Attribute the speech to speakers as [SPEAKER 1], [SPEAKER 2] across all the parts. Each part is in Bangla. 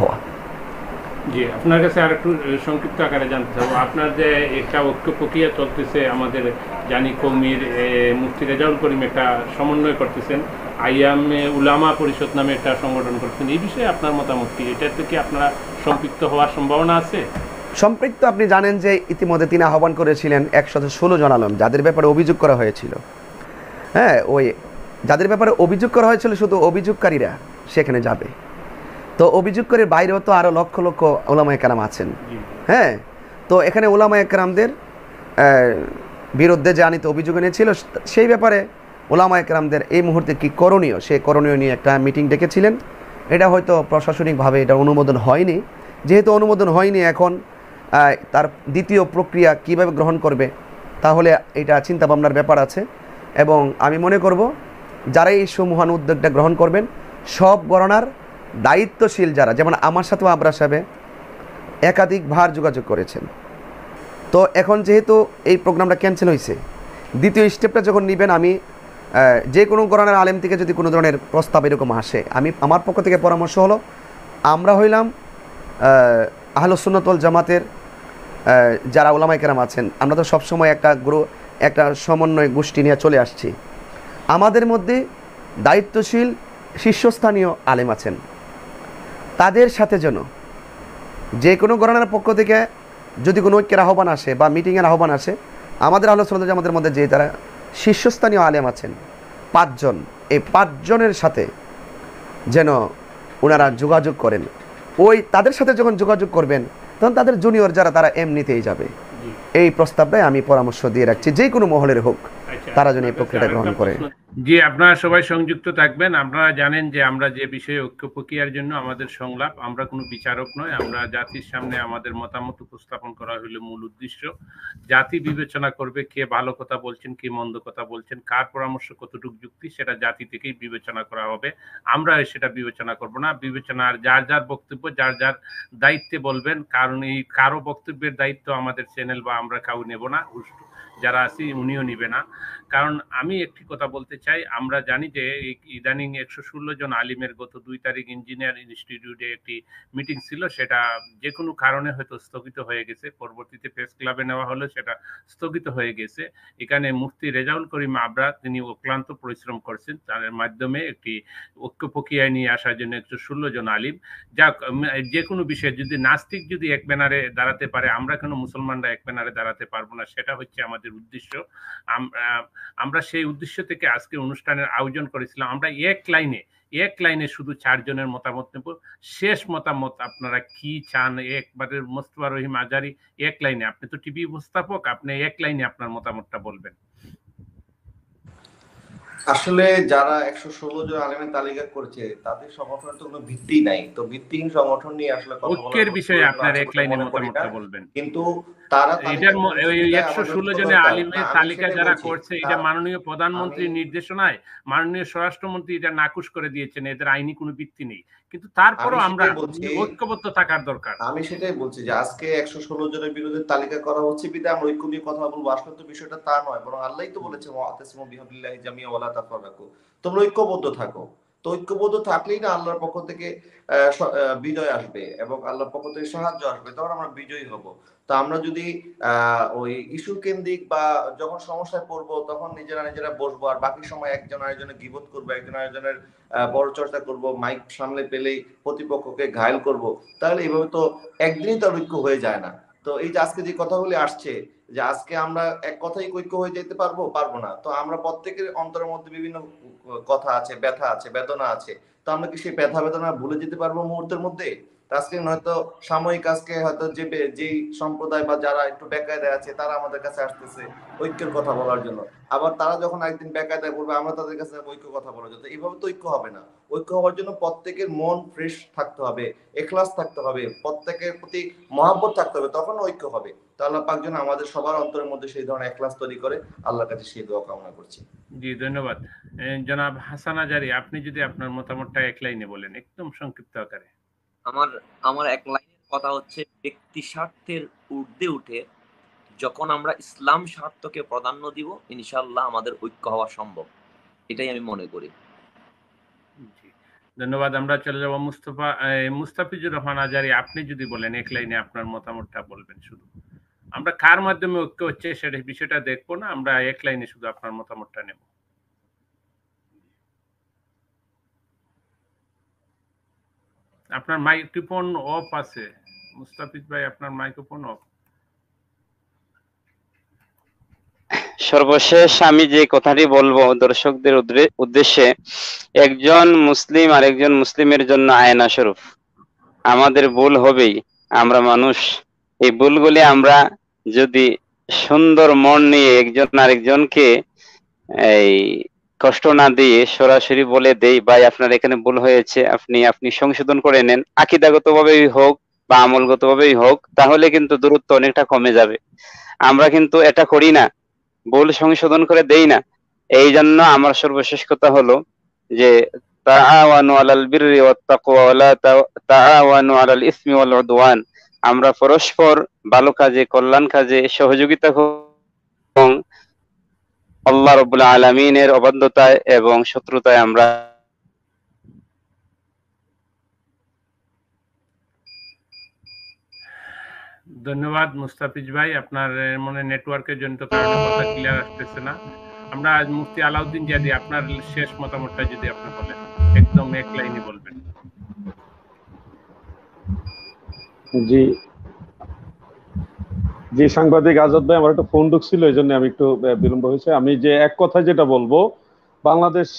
[SPEAKER 1] হওয়া।
[SPEAKER 2] জি, আপনার কাছে আরেকটু সংক্ষিপ্ত আকারে জানতে চাবো, আপনার যে একটা ঐক্য প্রক্রিয়া চলতেছে, আমাদের জানি কওমির মুফতি রেজাউল করিম একটা সমন্বয় করতেছেন, আইয়ামে উলামা পরিষদ নামে একটা সংগঠন করতেছেন, এই বিষয়ে আপনার মতামত কি? এটাতে কি আপনারা সম্পৃক্ত হওয়ার সম্ভাবনা আছে?
[SPEAKER 1] সম্পৃক্ত, আপনি জানেন যে ইতিমধ্যে তিনি আহ্বান করেছিলেন 116 জন আলেম যাদের ব্যাপারে অভিযোগ করা হয়েছিল। হ্যাঁ, ওই যাদের ব্যাপারে অভিযোগ করা হয়েছিল শুধু অভিযোগকারীরা সেখানে যাবে। তো অভিযোগকারীর বাইরেও তো আরও লক্ষ লক্ষ ওলামায়ে কেরাম আছেন। হ্যাঁ, তো এখানে ওলামায়ে কেরামদের বিরুদ্ধে যে আনিত অভিযোগ এনেছিল সেই ব্যাপারে ওলামায়ে কেরামদের এই মুহূর্তে কি করণীয়, সেই করণীয় নিয়ে একটা মিটিং ডেকেছিলেন। এটা হয়তো প্রশাসনিকভাবে এটা অনুমোদন হয়নি। যেহেতু অনুমোদন হয়নি, এখন তার দ্বিতীয় প্রক্রিয়া কিভাবে গ্রহণ করবে, তাহলে এটা চিন্তাভাবনার ব্যাপার আছে। এবং আমি মনে করব যারা এই সমূহান উদ্যোগটা গ্রহণ করবেন, সব গণনার দায়িত্বশীল যারা, যেমন আমার সাথেও আবরা সাহেবে একাধিকবার যোগাযোগ করেছেন। তো এখন যেহেতু এই প্রোগ্রামটা ক্যান্সেল হয়েছে, দ্বিতীয় স্টেপটা যখন নেবেন, আমি যে কোনো গণনার আলেম থেকে যদি কোনো ধরনের প্রস্তাব এরকম আসে, আমার পক্ষ থেকে পরামর্শ হলো, আমরা হইলাম আহলুস সুন্নাত ওয়াল জামাতের যারা ওলামায়ে কেরাম আছেন, আমরা তো সবসময় একটা সমন্বয় গোষ্ঠী নিয়ে চলে আসছি। আমাদের মধ্যে দায়িত্বশীল শীর্ষস্থানীয় আলেম আছেন, তাদের সাথে যেন যে কোনো গণনার পক্ষ থেকে যদি কোনো ঐক্যের আহ্বান আসে বা মিটিংয়ের আহ্বান আসে, আমাদের আহলুস সুন্নাত ওয়াল জামাতের মধ্যে যে তারা শীর্ষস্থানীয় আলেম আছেন 5 জন, এই 5 জনের সাথে যেন ওনারা যোগাযোগ করেন। তাদের সাথে যখন যোগাযোগ করবেন, তখন তাদের জুনিয়র যারা তারা এমনিতেই যাবে। এই প্রস্তাবটাই আমি পরামর্শ দিয়ে রাখছি, যে কোনো মহলের হোক, তারা যেন এই প্রক্রিয়াটা গ্রহণ করে।
[SPEAKER 2] জি, আপনারা সবাই সংযুক্ত থাকবেন। আপনারা জানেন যে আমরা যে বিষয়ে ঐক্য প্রক্রিয়ার জন্য আমাদের সংলাপ, আমরা কোনো বিচারক নয়, আমরা জাতির সামনে আমাদের মতামত উপস্থাপন করা হলো মূল উদ্দেশ্য। জাতি বিবেচনা করবে কে ভালো কথা বলছেন, কে মন্দ কথা বলছেন, কার পরামর্শ কতটুকু যুক্তি, সেটা জাতি থেকেই বিবেচনা করা হবে। আমরা সেটা বিবেচনা করব না। বিবেচনার যার যার বক্তব্য যার যার দায়িত্বে বলবেন, কারণ এই কারো বক্তব্যের দায়িত্ব আমাদের চ্যানেল বা আমরা কাউ নেব না, যারা আছি উনিও নিবে না। কারণ আমি একটি কথা বলতে চাই, আমরা জানি যে ইদানিং 116 জন আলিমের গত 2 তারিখ ইঞ্জিনিয়ার ইনস্টিটিউটে একটি মিটিং ছিল, সেটা যে কোনো কারণে হয়তো স্থগিত হয়ে গেছে, পরবর্তীতে প্রেস ক্লাবে নেওয়া হলো, সেটা স্থগিত হয়ে গেছে। এখানে মুফতি রেজাউল করিম আবরা তিনি অক্লান্ত পরিশ্রম করছেন, তার মাধ্যমে একটি ঐক্য প্রক্রিয়ায় নিয়ে আসার জন্য 116 জন আলিম। যাক, যে কোনো বিষয়ে যদি নাস্তিক যদি এক ব্যানারে দাঁড়াতে পারে, আমরা কেন মুসলমানরা এক ব্যানারে দাঁড়াতে পারবো না, সেটা হচ্ছে আমাদের উদ্দেশ্য। আমরা সেই উদ্দেশ্য থেকে আজকে অনুষ্ঠানের আয়োজন করেছিলাম। আমরা এক লাইনে শুধু 4 জনের মতামত নেব। শেষ মতামত আপনারা কি চান, একবারে মোস্তফা রহিম আজারি এক লাইনে, আপনি তো টিভি উপস্থাপক, আপনি এক লাইনে আপনার মতামতটা বলবেন।
[SPEAKER 3] আসলে যারা 116 জন আলেমের তালিকা করছে, তাদের সংগঠনের তো কোনো ভিত্তি নাই। তো ভিত্তিহীন সংগঠন নিয়ে আসলে কথা বলার
[SPEAKER 2] ঐক্যের বিষয়ে আপনার এক লাইনে মতামতটা বলবেন।
[SPEAKER 3] কিন্তু তারা
[SPEAKER 2] এটার 116 জনের আলিমের তালিকা যারা করছে, এটা মাননীয় প্রধানমন্ত্রীর নির্দেশনায় মাননীয় স্বরাষ্ট্রমন্ত্রী এটা নাকচ করে দিয়েছেন, এদের আইনি কোনো ভিত্তি নেই। কিন্তু তারপরও আমরা ঐক্যবদ্ধ থাকার দরকার।
[SPEAKER 3] আমি সেটাই বলছি যে আজকে 116 জনের বিরুদ্ধে তালিকা করা হচ্ছে বিধায় আমরা ঐক্য নিয়ে কথা বলবো। আসলে তো বিষয়টা তা নয়, বরং আল্লাহই তো বলেছে ওয়াতাসিমু বিহাবলিল্লাহি জামিআ ওয়া লা তাফাররাকু, তোমরা ঐক্যবদ্ধ থাকো। তো ঐক্যবদ্ধ থাকলেই না আল্লাহর পক্ষ থেকে বিজয় আসবে এবং আল্লাহর পক্ষ থেকে সাহায্য আসবে, তখন আমরা বিজয়ী হব। তো আমরা যদি ওই ইস্যু কেন্দ্রিক বা যখন সমস্যায় পড়বো তখন নিজেরা বসবো, আর বাকি সময় একজন আরেকজনের গীবত করবো, একজন আরেকজনের বড় চর্চা করব, মাইক সামনে পেলেই প্রতিপক্ষকে ঘায়েল করব, তাহলে এইভাবে তো একদিনই তো ঐক্য হয়ে যায় না। তো এই যে আজকে যে কথাগুলি আসছে, যে আজকে আমরা এক কথাই ঐক্য হয়ে যেতে পারবো না। তো আমরা প্রত্যেকের অন্তরের মধ্যে বিভিন্ন কথা আছে, ব্যথা আছে, বেদনা আছে। তো আমরা কি সেই ব্যথা বেদনা ভুলে যেতে পারবো মুহূর্তের মধ্যে? আজকে হয়তো সাময়িক, আজকে হয়তো যেই সম্প্রদায় বা যারা একটু বেকায়দায় আছে তারা আমাদের কাছে আসতেছে ঐক্যের কথা বলার জন্য, আবার তারা যখন একদিন বেকায়দায় পড়বে আমরা তাদের কাছে ঐক্য কথা বলার জন্য। এইভাবে তো ঐক্য হবে না। ঐক্য হওয়ার জন্য প্রত্যেকের মন ফ্রেশ থাকতে হবে, এখলাস থাকতে হবে, প্রত্যেকের প্রতি মহব্বত থাকতে হবে, তখন ঐক্য হবে। তো আল্লাহ পাক যেন আমাদের সবার অন্তরের মধ্যে সেই ধরনের এখলাস তৈরি করে, আল্লাহর কাছে সেই দোয়া কামনা করছি।
[SPEAKER 2] জি, ধন্যবাদ। জনাব হাসান আজারি, আপনি যদি আপনার মতামতটা এক লাইনে বলেন, একদম সংক্ষিপ্ত আকারে।
[SPEAKER 4] আমার এক লাইনের কথা হচ্ছে, ব্যক্তি স্বার্থের ঊর্ধ্বে উঠে যখন আমরা ইসলাম স্বার্থকে প্রাধান্য দিব, ইনশাআল্লাহ আমাদের ঐক্য হওয়া সম্ভব, এটাই আমি মনে করি।
[SPEAKER 2] জি, ধন্যবাদ। আমরা চলে যাব মুস্তাফিজুর রহমান আজারি। আপনি যদি বলেন এক লাইনে আপনার মতামতটা বলবেন শুধু। আমরা কার মাধ্যমে ঐক্য হচ্ছে সেটা বিষয়টা দেখবো না, আমরা এক লাইনে শুধু আপনার মতামতটা নেব। আপনার মাইক্রোফোন অফ আছে মুস্তাফিজ ভাই, আপনার মাইক্রোফোন অফ।
[SPEAKER 5] সর্বশেষ আমি যে কথাটি বলবো দর্শকদের উদ্দেশ্যে, একজন মুসলিম আর একজন মুসলিমের জন্য আয়না স্বরূপ। আমাদের ভুল হবেই, আমরা মানুষ। এই ভুলগুলি আমরা যদি সুন্দর মন নিয়ে একজন আরেকজনকে এই কষ্ট না দিয়ে সরাসরি বলে দেই, ভাই আপনার এখানে ভুল হয়েছে, আপনি সংশোধন করে নেন, আকীদাগতভাবেই হোক বা আমলগতভাবেই হোক, তাহলে কিন্তু দূরত্ব অনেকটা কমে যাবে। আমরা কিন্তু এটা করি না, ভুল সংশোধন করে দেই না। এই জন্য আমার সর্বশেষ কথা হলো যে তাআওয়ানু আলাল বিররি ওয়াত তাকওয়া ওয়া লা তাআওয়ানু আলাল ইসমি ওয়াল উদওয়ান। আমরা পরস্পর ভালো কাজে, কল্যাণ কাজে সহযোগিতা এবং আল্লাহ রাব্বুল আলামিনের অবাধ্যতায় এবং শত্রুতায় আমরা।
[SPEAKER 2] ধন্যবাদ মুস্তাফিজ ভাই, আপনার মনে নেটওয়ার্কের জন্য কারণে কথা ক্লিয়ার আসতেছে না। আমরা আজ মুফতি আলাউদ্দিন জিয়াদি, আপনার শেষ মতামতটা যদি আপনি বলেন, একদম এক লাইনে বলবেন।
[SPEAKER 6] জি জি, সাংবাদিক আজাদ ভাই, আমার একটা ফোন ঢুকছিল, এই জন্য আমি একটু বিলম্ব হয়েছে। আমি যে এক কথা যেটা বলবো, বাংলাদেশ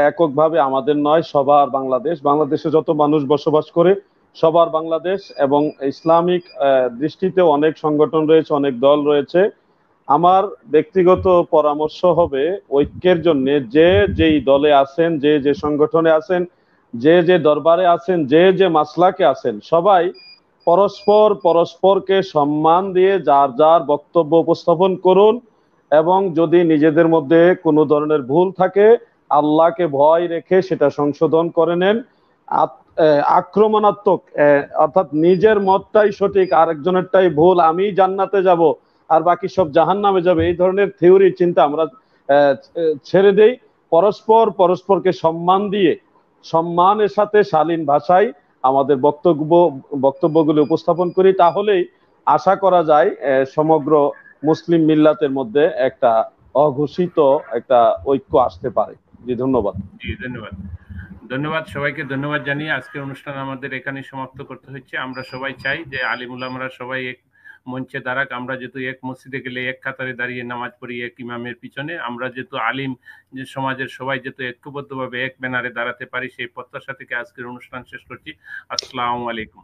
[SPEAKER 6] এককভাবে আমাদের নয়, সবার বাংলাদেশ। বাংলাদেশে যত মানুষ বসবাস করে সবার বাংলাদেশ, এবং ইসলামিক দৃষ্টিতে অনেক সংগঠন রয়েছে, অনেক দল রয়েছে। আমার ব্যক্তিগত পরামর্শ হবে ঐক্যের জন্য, যে যেই দলে আছেন, যে যে সংগঠনে আছেন, যে যে দরবারে আছেন, যে যে মাসলাকে আছেন, সবাই পরস্পরকে সম্মান দিয়ে যার যার বক্তব্য উপস্থাপন করুন। এবং যদি নিজেদের মধ্যে কোনো ধরনের ভুল থাকে, আল্লাহকে ভয় রেখে সেটা সংশোধন করে নেন। আক্রমণাত্মক, অর্থাৎ নিজের মতটাই সঠিক, আরেকজনেরটাই ভুল, আমি জান্নাতে যাব আর বাকি সব জাহান্নামে যাবে, এই ধরনের থিওরি চিন্তা আমরা ছেড়ে দেই। পরস্পরকে সম্মান দিয়ে, সম্মানের সাথে শালীন ভাষায় আমাদের বক্তব্যগুলি উপস্থাপন করি, তাহলেই আশা করা যায় সমগ্র মুসলিম মিল্লাতের মধ্যে একটা অঘোষিত একটা ঐক্য আসতে পারে। জি, ধন্যবাদ।
[SPEAKER 2] জি, ধন্যবাদ। ধন্যবাদ সবাইকে, ধন্যবাদ জানিয়ে আজকের অনুষ্ঠান আমাদের এখানে সমাপ্ত করতে হচ্ছে। আমরা সবাই চাই যে আলিম উলামারা সবাই এক মঞ্চে দাঁড়াক। আমরা যেহেতু এক মসজিদে গেলে এক কাতারে দাঁড়িয়ে নামাজ পড়ি এক ইমামের পিছনে, আমরা যেহেতু আলিম যে সমাজের সবাই যেহেতু ঐক্যবদ্ধভাবে এক ব্যানারে দাঁড়াতে পারি, সেই প্রত্যাশা থেকে আজকের অনুষ্ঠান শেষ করছি। আসসালামু আলাইকুম।